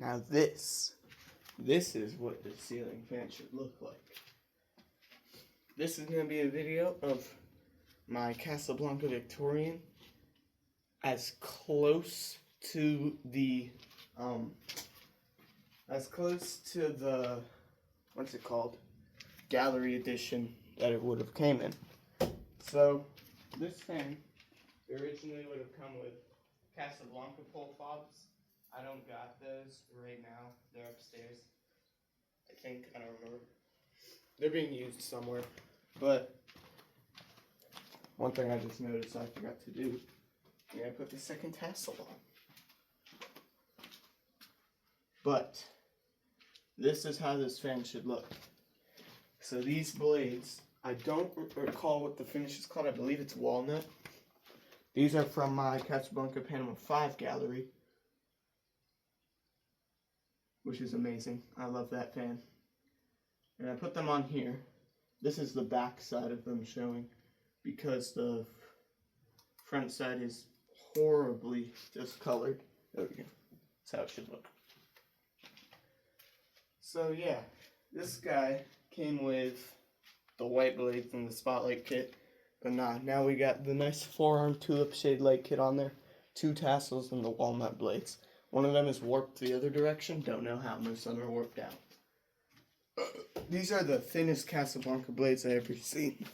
Now this is what the ceiling fan should look like. This is going to be a video of my Casablanca Victorian as close to the what's it called, gallery edition that it would have came in. So this fan originally would have come with Casablanca pole fobs. I don't got those right now. They're upstairs. I think, I don't remember. They're being used somewhere. But one thing I just noticed I forgot to do, I put the second tassel on. But this is how this fan should look. So these blades, I don't recall what the finish is called. I believe it's walnut. These are from my Casablanca Panama 5 gallery, which is amazing. I love that fan. And I put them on here. This is the back side of them showing, because the front side is horribly discolored. There we go. That's how it should look. So yeah, this guy came with the white blades and the spotlight kit. But nah, now we got the nice forearm tulip shade light kit on there, 2 tassels, and the walnut blades. One of them is warped the other direction. Don't know how. Most of them are warped out. These are the thinnest Casablanca blades I've ever seen.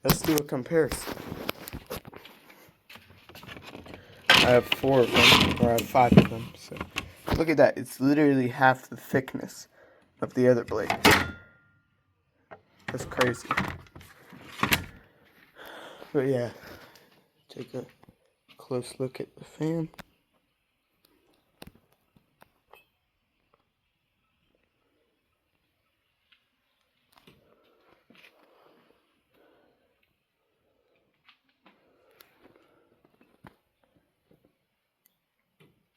Let's do a comparison. I have 4 of them, or I have 5 of them. So look at that. It's literally half the thickness of the other blade. That's crazy. But yeah, take a close look at the fan.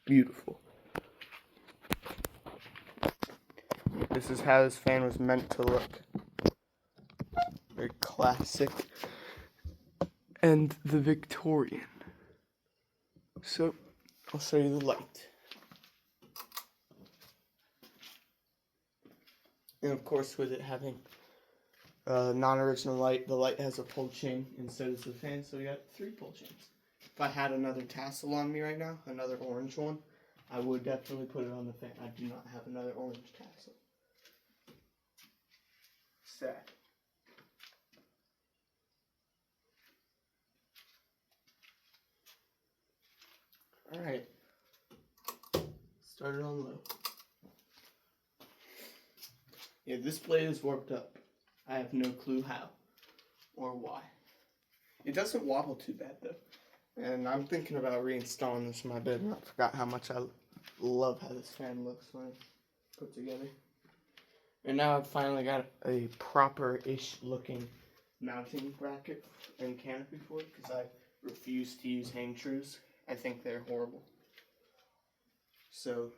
Beautiful. This is how this fan was meant to look. Very classic. And the Victorian. So, I'll show you the light. And of course, with it having non-original light, the light has a pull chain instead of the fan, so we got 3 pull chains. If I had another tassel on me right now, another orange one, I would definitely put it on the fan. I do not have another orange tassel. Sad. Alright. Started on low. Yeah, this blade is warped up. I have no clue how or why. It doesn't wobble too bad though. And I'm thinking about reinstalling this in my bedroom. I forgot how much I love how this fan looks when it's put together. And now I've finally got a proper-ish looking mounting bracket and canopy for it, because I refuse to use hang trues. I think they're horrible. So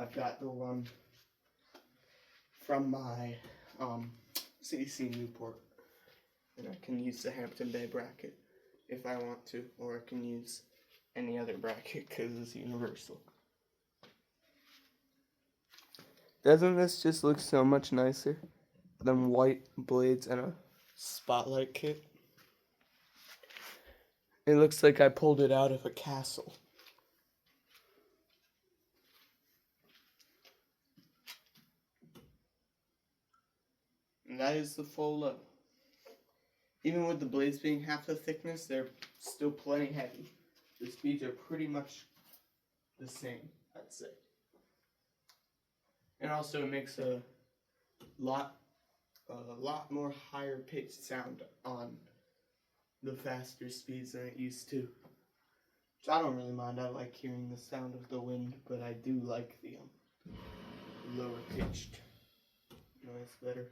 I've got the one from my CDC Newport, and I can use the Hampton Bay bracket if I want to, or I can use any other bracket because it's universal. Doesn't this just look so much nicer than white blades and a spotlight kit? It looks like I pulled it out of a castle. And that is the full low. Even with the blades being half the thickness, they're still plenty heavy. The speeds are pretty much the same, I'd say. And also it makes a lot more higher pitched sound on the faster speeds than it used to. Which I don't really mind. I like hearing the sound of the wind, but I do like the lower pitched noise better.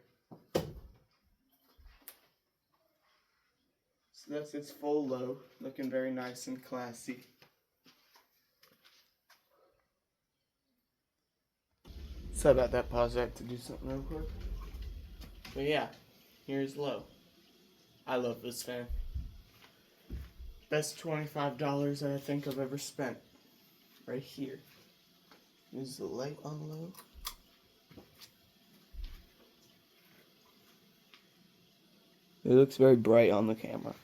So that's its full low, looking very nice and classy. Sorry about that pause, I had to do something real quick. But yeah, here's low. I love this fan. Best $25 I think I've ever spent. Right here. Is the light on low? It looks very bright on the camera.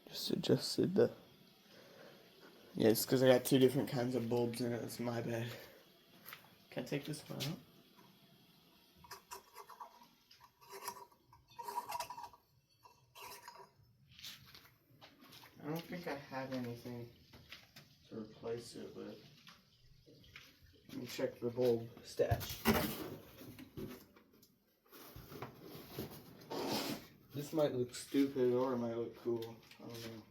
Just adjusted the... Yeah, it's because I got two different kinds of bulbs in it. It's my bad. Can I take this one out? I don't think I have anything to replace it with. Let me check the bulb stash. This might look stupid or it might look cool. I don't know.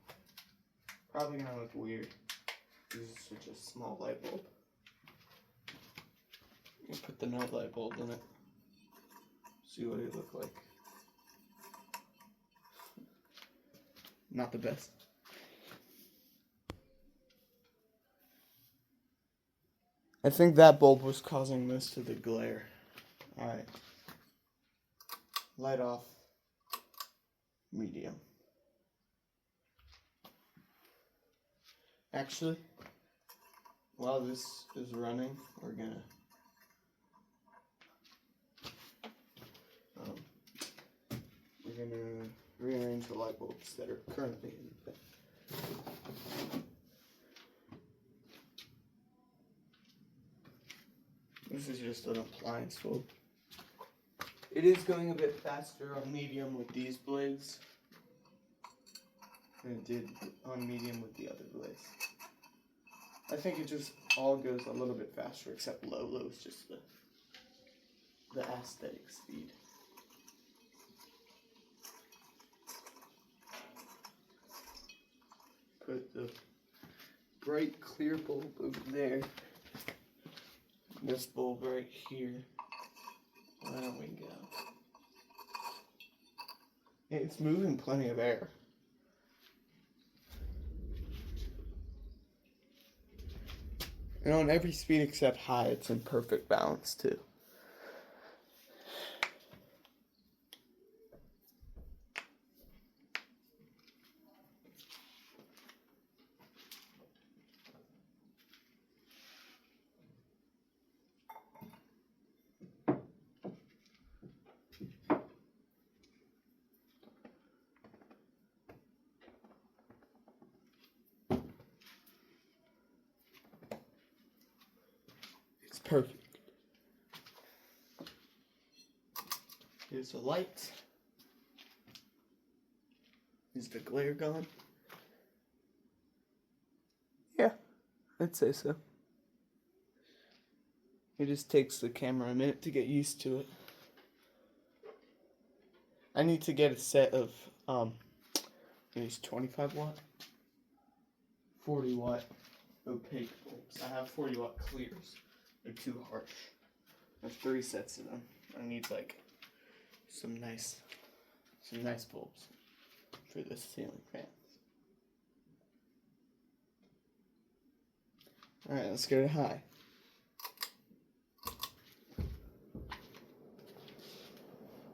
Probably gonna look weird. This is such a small light bulb. I'm gonna put the night light bulb in it. See what it look like. Not the best. I think that bulb was causing most of the glare. Alright. Light off. Medium. Actually, while this is running, we're gonna rearrange the light bulbs that are currently in the bin. This is just an appliance bulb. It is going a bit faster on medium with these blades than it did on medium with the other blades. I think it just all goes a little bit faster, except low. Low is just the aesthetic speed. Put the bright clear bulb over there. This bulb right here. There we go. It's moving plenty of air. And on every speed except high, it's in perfect balance too. Perfect. Here's the light. Is the glare gone? Yeah, I'd say so. It just takes the camera a minute to get used to it. I need to get a set of these 25 watt, 40 watt opaque bulbs. I have 40 watt clears. They're too harsh. I have 3 sets of them. I need like some nice bulbs for this ceiling fan. Alright, let's go to high.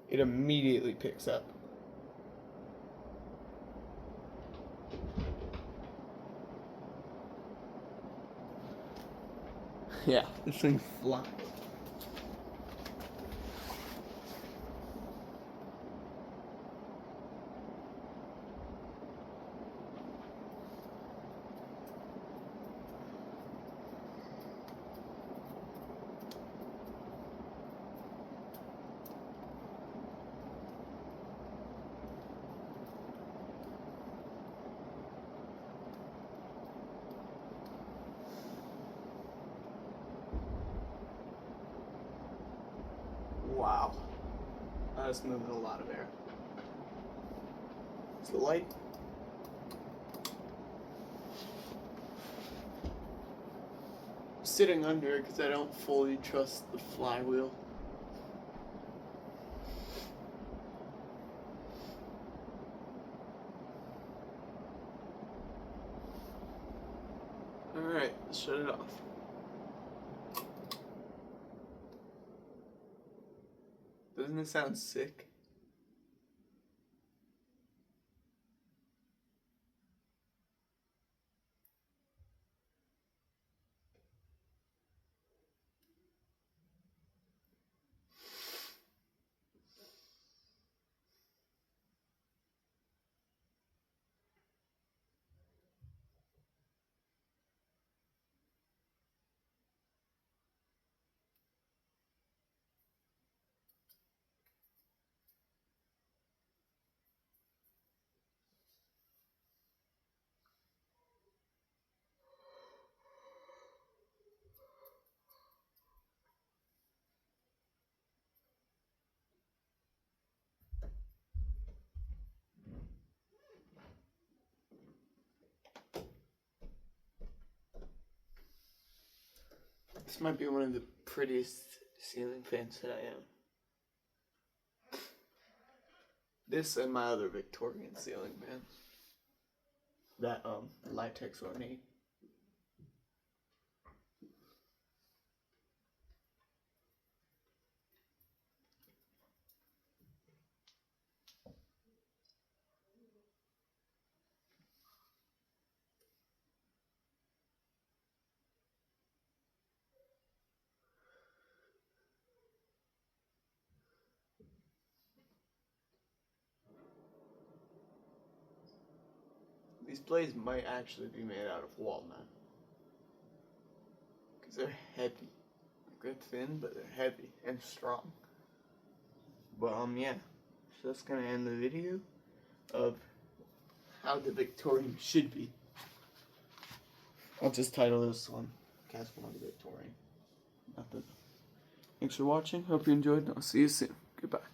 It immediately picks up. Yeah, this thing flies. Wow. That's moving a lot of air. Is the light? I'm sitting under it because I don't fully trust the flywheel. Alright, let's shut it off. Doesn't it sound sick? This might be one of the prettiest ceiling fans that I own. This and my other Victorian ceiling fan. That Litex ornate. These blades might actually be made out of walnut. Because they're heavy. They're thin, but they're heavy and strong. But yeah. So that's gonna end the video of how the Victorian should be. I'll just title this one Casablanca Victorian. Nothing. Thanks for watching. Hope you enjoyed. I'll see you soon. Goodbye.